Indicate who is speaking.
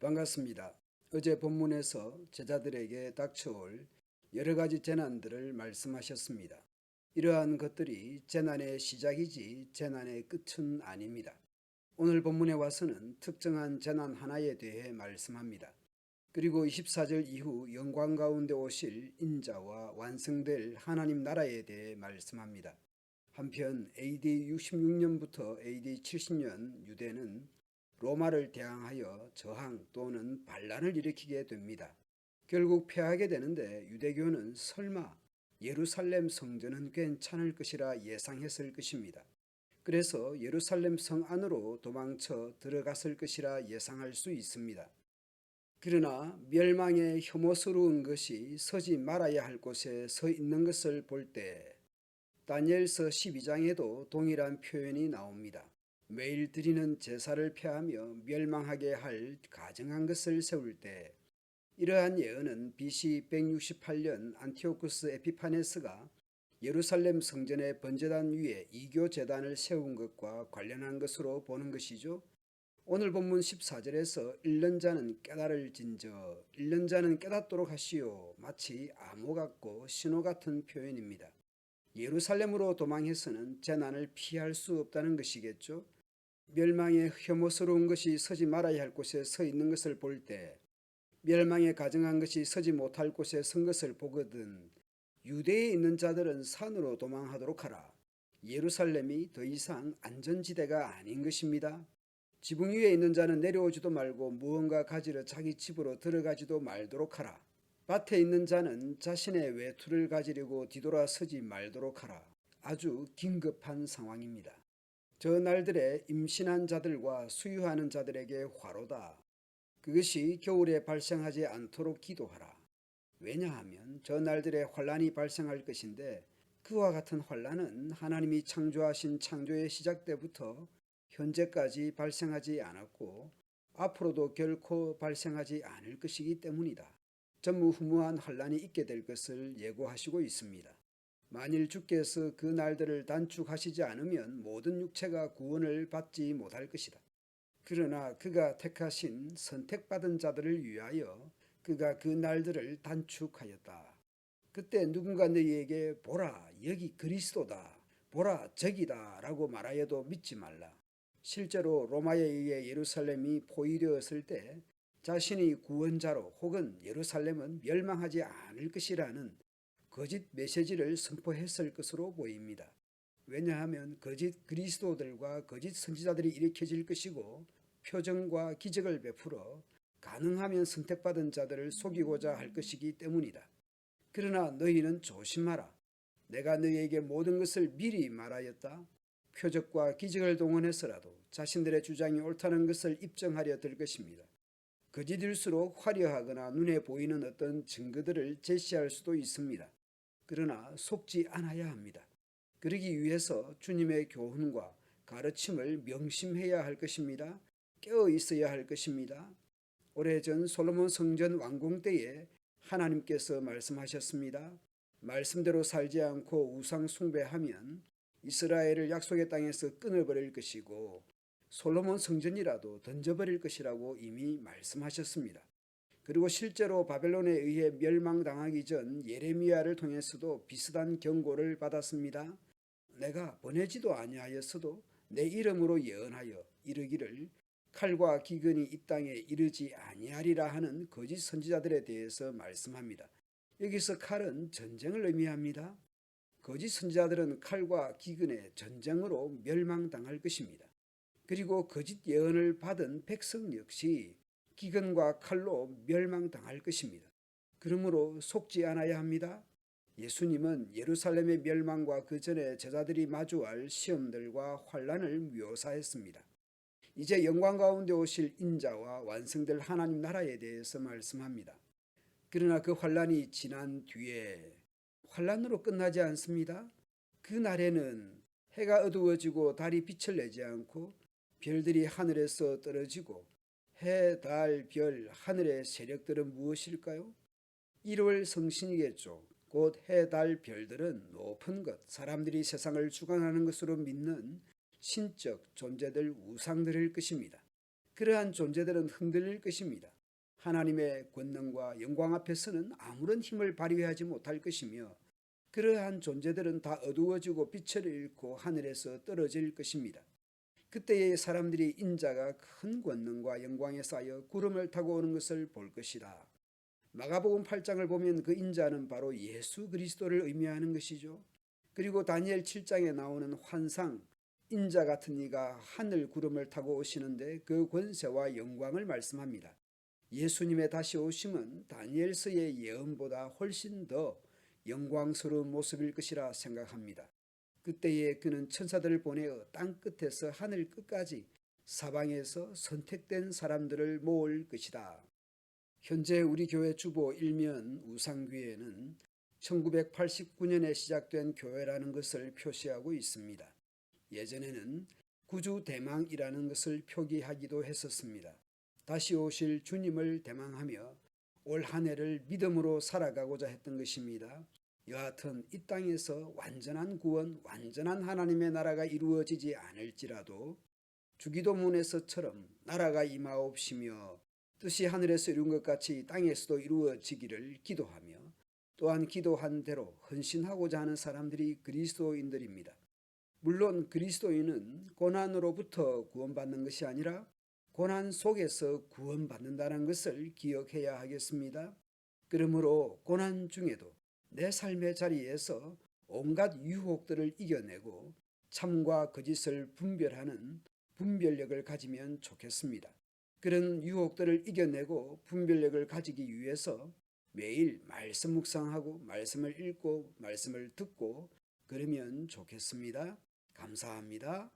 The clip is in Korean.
Speaker 1: 반갑습니다. 어제 본문에서 제자들에게 닥쳐올 여러 가지 재난들을 말씀하셨습니다. 이러한 것들이 재난의 시작이지 재난의 끝은 아닙니다. 오늘 본문에 와서는 특정한 재난 하나에 대해 말씀합니다. 그리고 24절 이후 영광 가운데 오실 인자와 완성될 하나님 나라에 대해 말씀합니다. 한편 AD 66년부터 AD 70년 유대는 로마를 대항하여 저항 또는 반란을 일으키게 됩니다. 결국 패하게 되는데 유대교는 설마 예루살렘 성전은 괜찮을 것이라 예상했을 것입니다. 그래서 예루살렘 성 안으로 도망쳐 들어갔을 것이라 예상할 수 있습니다. 그러나 멸망의 혐오스러운 것이 서지 말아야 할 곳에 서 있는 것을 볼 때 다니엘서 12장에도 동일한 표현이 나옵니다. 매일 드리는 제사를 폐하며 멸망하게 할 가증한 것을 세울 때 이러한 예언은 BC 168년 안티오쿠스 에피파네스가 예루살렘 성전의 번제단 위에 이교 제단을 세운 것과 관련한 것으로 보는 것이죠. 오늘 본문 14절에서 읽는 자는 깨달을진저 읽는 자는 깨닫도록 하시오 마치 암호 같고 신호 같은 표현입니다. 예루살렘으로 도망해서는 재난을 피할 수 없다는 것이겠죠. 멸망의 혐오스러운 것이 서지 말아야 할 곳에 서 있는 것을 볼 때 멸망에 가증한 것이 서지 못할 곳에 선 것을 보거든 유대에 있는 자들은 산으로 도망하도록 하라. 예루살렘이 더 이상 안전지대가 아닌 것입니다. 지붕 위에 있는 자는 내려오지도 말고 무언가 가지러 자기 집으로 들어가지도 말도록 하라. 밭에 있는 자는 자신의 외투를 가지려고 뒤돌아서지 말도록 하라. 아주 긴급한 상황입니다. 저 날들에 임신한 자들과 수유하는 자들에게 화로다. 그것이 겨울에 발생하지 않도록 기도하라. 왜냐하면 저 날들에 환란이 발생할 것인데 그와 같은 환란은 하나님이 창조하신 창조의 시작 때부터 현재까지 발생하지 않았고 앞으로도 결코 발생하지 않을 것이기 때문이다. 전무후무한 환란이 있게 될 것을 예고하시고 있습니다. 만일 주께서 그 날들을 단축하시지 않으면 모든 육체가 구원을 받지 못할 것이다. 그러나 그가 택하신 선택받은 자들을 위하여 그가 그 날들을 단축하였다. 그때 누군가 너희에게 보라 여기 그리스도다 보라 저기다 라고 말하여도 믿지 말라. 실제로 로마에 의해 예루살렘이 포위되었을 때 자신이 구원자로 혹은 예루살렘은 멸망하지 않을 것이라는 거짓 메시지를 선포했을 것으로 보입니다. 왜냐하면 거짓 그리스도들과 거짓 선지자들이 일으켜질 것이고 표정과 기적을 베풀어 가능하면 선택받은 자들을 속이고자 할 것이기 때문이다. 그러나 너희는 조심하라. 내가 너희에게 모든 것을 미리 말하였다. 표적과 기적을 동원해서라도 자신들의 주장이 옳다는 것을 입증하려 들 것입니다. 거짓일수록 화려하거나 눈에 보이는 어떤 증거들을 제시할 수도 있습니다. 그러나 속지 않아야 합니다. 그러기 위해서 주님의 교훈과 가르침을 명심해야 할 것입니다. 깨어 있어야 할 것입니다. 오래전 솔로몬 성전 완공 때에 하나님께서 말씀하셨습니다. 말씀대로 살지 않고 우상 숭배하면 이스라엘을 약속의 땅에서 끊어버릴 것이고 솔로몬 성전이라도 던져버릴 것이라고 이미 말씀하셨습니다. 그리고 실제로 바벨론에 의해 멸망당하기 전 예레미야를 통해서도 비슷한 경고를 받았습니다. 내가 보내지도 아니하였어도 내 이름으로 예언하여 이르기를 칼과 기근이 이 땅에 이르지 아니하리라 하는 거짓 선지자들에 대해서 말씀합니다. 여기서 칼은 전쟁을 의미합니다. 거짓 선지자들은 칼과 기근의 전쟁으로 멸망당할 것입니다. 그리고 거짓 예언을 받은 백성 역시 기근과 칼로 멸망당할 것입니다. 그러므로 속지 않아야 합니다. 예수님은 예루살렘의 멸망과 그 전에 제자들이 마주할 시험들과 환란을 묘사했습니다. 이제 영광 가운데 오실 인자와 완성될 하나님 나라에 대해서 말씀합니다. 그러나 그 환란이 지난 뒤에 환란으로 끝나지 않습니다. 그 날에는 해가 어두워지고 달이 빛을 내지 않고 별들이 하늘에서 떨어지고 해, 달, 별, 하늘의 세력들은 무엇일까요? 1월 성신이겠죠. 곧 해, 달, 별들은 높은 것, 사람들이 세상을 주관하는 것으로 믿는 신적 존재들 우상들일 것입니다. 그러한 존재들은 흔들릴 것입니다. 하나님의 권능과 영광 앞에서는 아무런 힘을 발휘하지 못할 것이며 그러한 존재들은 다 어두워지고 빛을 잃고 하늘에서 떨어질 것입니다. 그때의 사람들이 인자가 큰 권능과 영광에 쌓여 구름을 타고 오는 것을 볼 것이다. 마가복음 8장을 보면 그 인자는 바로 예수 그리스도를 의미하는 것이죠. 그리고 다니엘 7장에 나오는 환상, 인자 같은 이가 하늘 구름을 타고 오시는데 그 권세와 영광을 말씀합니다. 예수님의 다시 오심은 다니엘서의 예언보다 훨씬 더 영광스러운 모습일 것이라 생각합니다. 그때에 그는 천사들을 보내어 땅 끝에서 하늘 끝까지 사방에서 선택된 사람들을 모을 것이다. 현재 우리 교회 주보 일면 우상교회는 1989년에 시작된 교회라는 것을 표시하고 있습니다. 예전에는 구주 대망이라는 것을 표기하기도 했었습니다. 다시 오실 주님을 대망하며 올 한 해를 믿음으로 살아가고자 했던 것입니다. 여하튼 이 땅에서 완전한 구원, 완전한 하나님의 나라가 이루어지지 않을지라도 주기도문에서처럼 나라가 임하옵시며 뜻이 하늘에서 이룬 것 같이 땅에서도 이루어지기를 기도하며 또한 기도한 대로 헌신하고자 하는 사람들이 그리스도인들입니다. 물론 그리스도인은 고난으로부터 구원받는 것이 아니라 고난 속에서 구원받는다는 것을 기억해야 하겠습니다. 그러므로 고난 중에도 내 삶의 자리에서 온갖 유혹들을 이겨내고 참과 거짓을 분별하는 분별력을 가지면 좋겠습니다. 그런 유혹들을 이겨내고 분별력을 가지기 위해서 매일 말씀 묵상하고 말씀을 읽고 말씀을 듣고 그러면 좋겠습니다. 감사합니다.